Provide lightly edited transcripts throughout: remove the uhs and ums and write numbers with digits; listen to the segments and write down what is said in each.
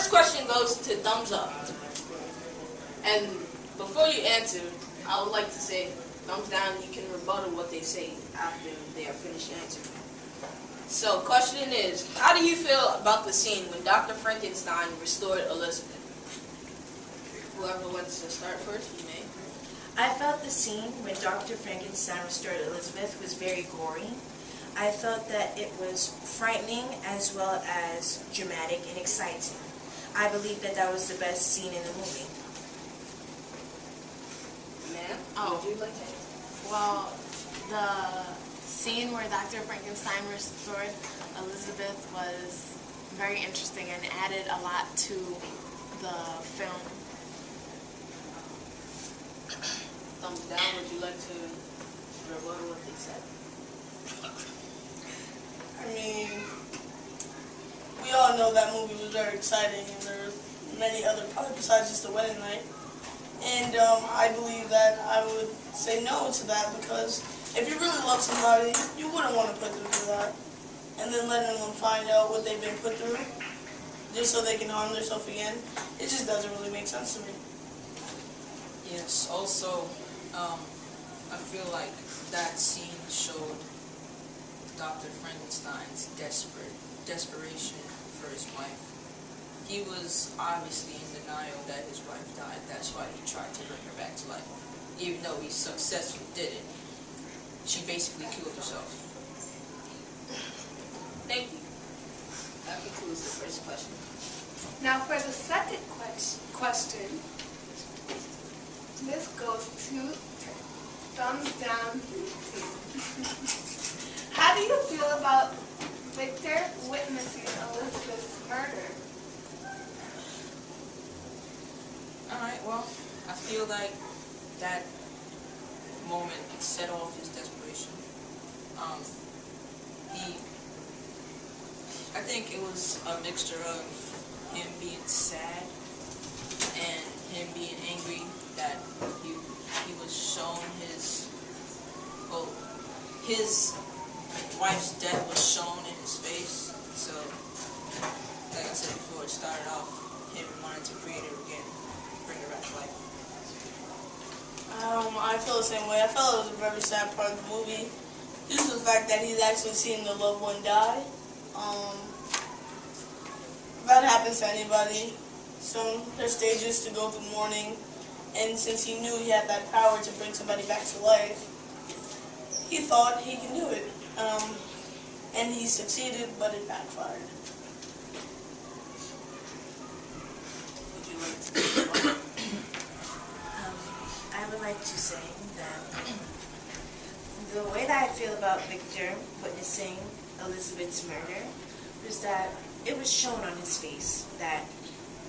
first question goes to thumbs up. And before you answer, I would like to say thumbs down. You can rebuttal what they say after they are finished answering. So, question is, how do you feel about the scene when Dr. Frankenstein restored Elizabeth? Whoever wants to start first, you may. I felt the scene when Dr. Frankenstein restored Elizabeth was very gory. I felt that it was frightening as well as dramatic and exciting. I believe that that was the best scene in the movie. Ma'am, would you like to answer? Well, the scene where Dr. Frankenstein restored Elizabeth was very interesting and added a lot to the film. Thumbs down. Would you like to rebuttal what they said? I mean, we all know that movie was very exciting, and there were many other parts besides just the wedding night. And I believe that I would say no to that, because if you really love somebody, you wouldn't want to put them through that. And then letting them find out what they've been put through, just so they can harm themselves again, it just doesn't really make sense to me. Yes, also, I feel like that scene showed Dr. Frankenstein's desperation for his wife. He was obviously in denial that his wife died. That's why he tried to bring her back to life. Even though he successfully did it, she basically killed herself. Thank you. That concludes the first question. Now for the second question, this goes to thumbs down. How do you feel about Victor witnessing Elizabeth's murder? Alright, well, I feel like that moment set off his desperation. I think it was a mixture of him being sad and him being angry that he was shown his wife's death was shown in his face. So, like I said before, it started off him wanting to create her again, bring her back to life. I feel the same way. I felt it was a very sad part of the movie. Just the fact that he's actually seen the loved one die. That happens to anybody. So there's stages to go through mourning, and since he knew he had that power to bring somebody back to life, he thought he can do it. And he succeeded, but it backfired. Would you like to? I would like to say that the way that I feel about Victor witnessing Elizabeth's murder was that it was shown on his face that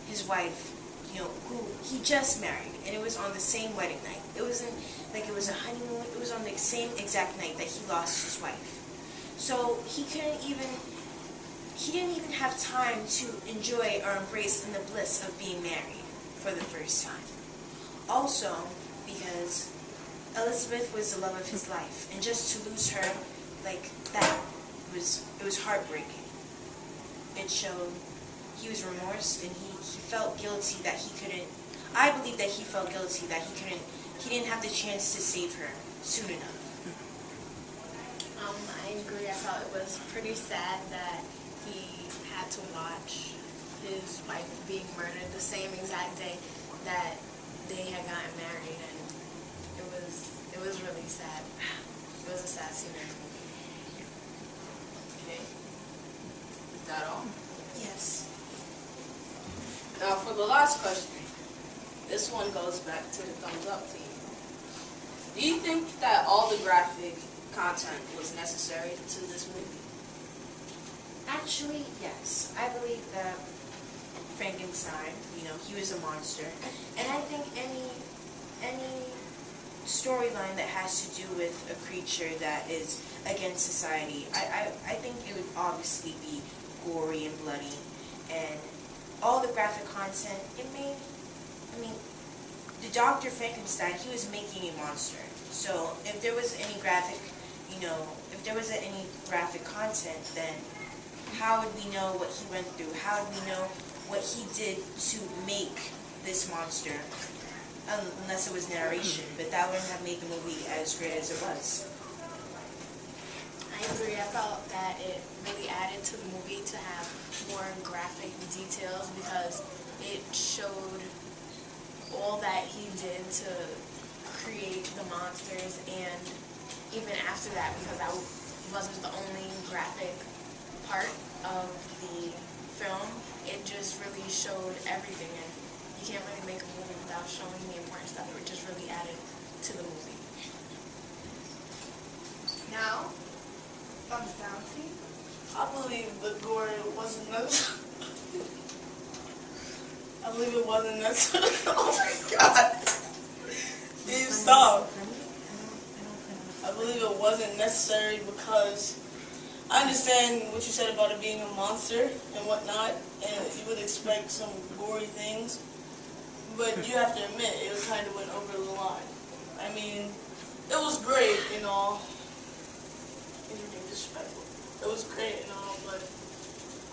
his wife, who he just married, and it was on the same wedding night. It wasn't like it was a honeymoon. It was on the same exact night that he lost his wife. So he didn't even have time to enjoy or embrace in the bliss of being married for the first time. Also, because Elizabeth was the love of his life, and just to lose her like that it was heartbreaking. It showed he was remorsed, and he felt guilty that he couldn't. I believe that he felt guilty that he didn't have the chance to save her soon enough. I agree. I felt it was pretty sad that he had to watch his wife being murdered the same exact day that they had gotten married, and it was really sad. It was a sad scene. Okay. Is that all? Yes. Now for the last question, this one goes back to the thumbs up team. Do you think that all the graphic content was necessary to this movie? Actually, yes. I believe that Frankenstein, he was a monster. And I think any storyline that has to do with a creature that is against society, I think it would obviously be gory and bloody. And all the graphic content, the Dr. Frankenstein, he was making a monster. So if there was any graphic, if there was any graphic content, then how would we know what he went through? How would we know what he did to make this monster, unless it was narration, but that wouldn't have made the movie as great as it was. I agree. I felt that it really added to the movie to have more graphic details because it showed all that he did to create the monsters, and even after that, because that wasn't the only graphic part of the film, it just really showed everything, and you can't really make a movie without showing the important stuff. It just really added to the movie. Now, thumbs down, team. I believe the gore wasn't necessary. I believe it wasn't necessary. Oh my God. Steve, stop. I believe it wasn't necessary because I understand what you said about it being a monster and whatnot, and you would expect some gory things, but you have to admit it kind of went over the line. I mean, it was great and all. You're being disrespectful. It was great and all, but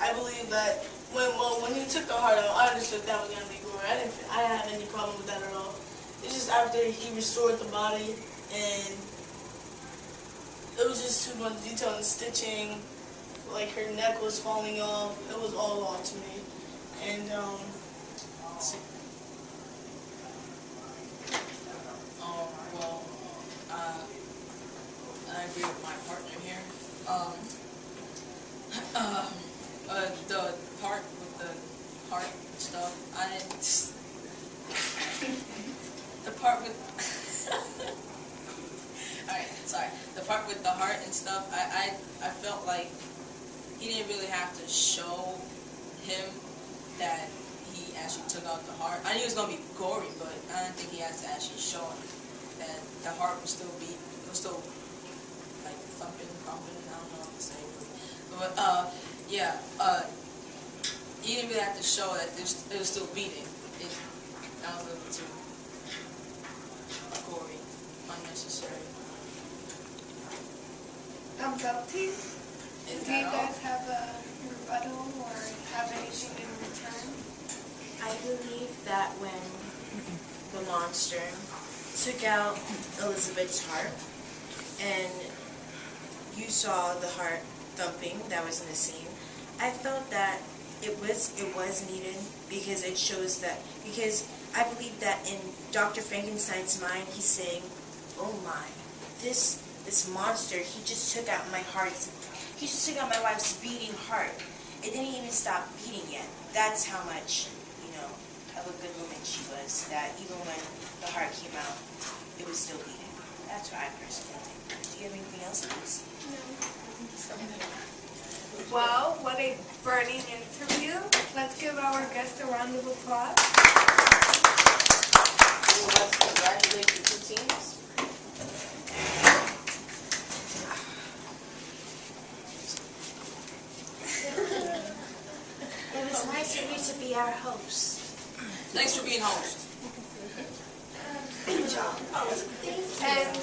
I believe that when he took the heart out, I understood that was gonna be gory. I didn't have any problem with that at all. It's just after he restored the body and it was just too much detail and stitching, like her neck was falling off. It was all off to me. And well, I agree with my partner here. The part with the heart stuff, the part with alright, sorry. The part with the heart and stuff, I felt like he didn't really have to show him that he actually took out the heart. I knew it was gonna be gory, but I didn't think he had to actually show him that the heart was still beating. It was still like thumping, pumping. I don't know what to say, but yeah. He didn't really have to show that it was still beating. That was a little too gory, unnecessary. Thumbs up, team. Do you guys have a rebuttal or have anything in return? I believe that when the monster took out Elizabeth's heart and you saw the heart thumping that was in the scene, I felt that it was needed because it shows that, because I believe that in Dr. Frankenstein's mind he's saying, oh my, this monster, he just took out my heart. He just took out my wife's beating heart. It didn't even stop beating yet. That's how much, of a good woman she was, that even when the heart came out, it was still beating. That's what I personally think. Do you have anything else, please? Well, what a burning interview. Let's give our guest a round of applause. Let's congratulate the two teams. It was nice of you to be our host. Thanks for being host. Good job. And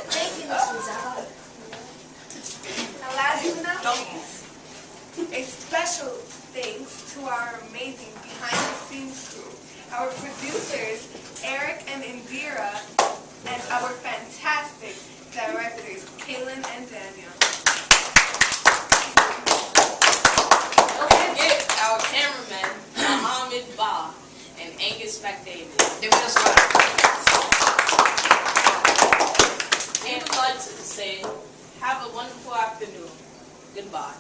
Thank you, Mr. Zaba. last but not least, a special thanks to our amazing behind-the-scenes crew, our producers, Eric and Indira, and our fantastic directors, Kaylin and Daniel. Don't forget our cameramen, Mohammed Ba and Angus McDavid. Give it a spot. And I'd like to say, have a wonderful afternoon. Goodbye.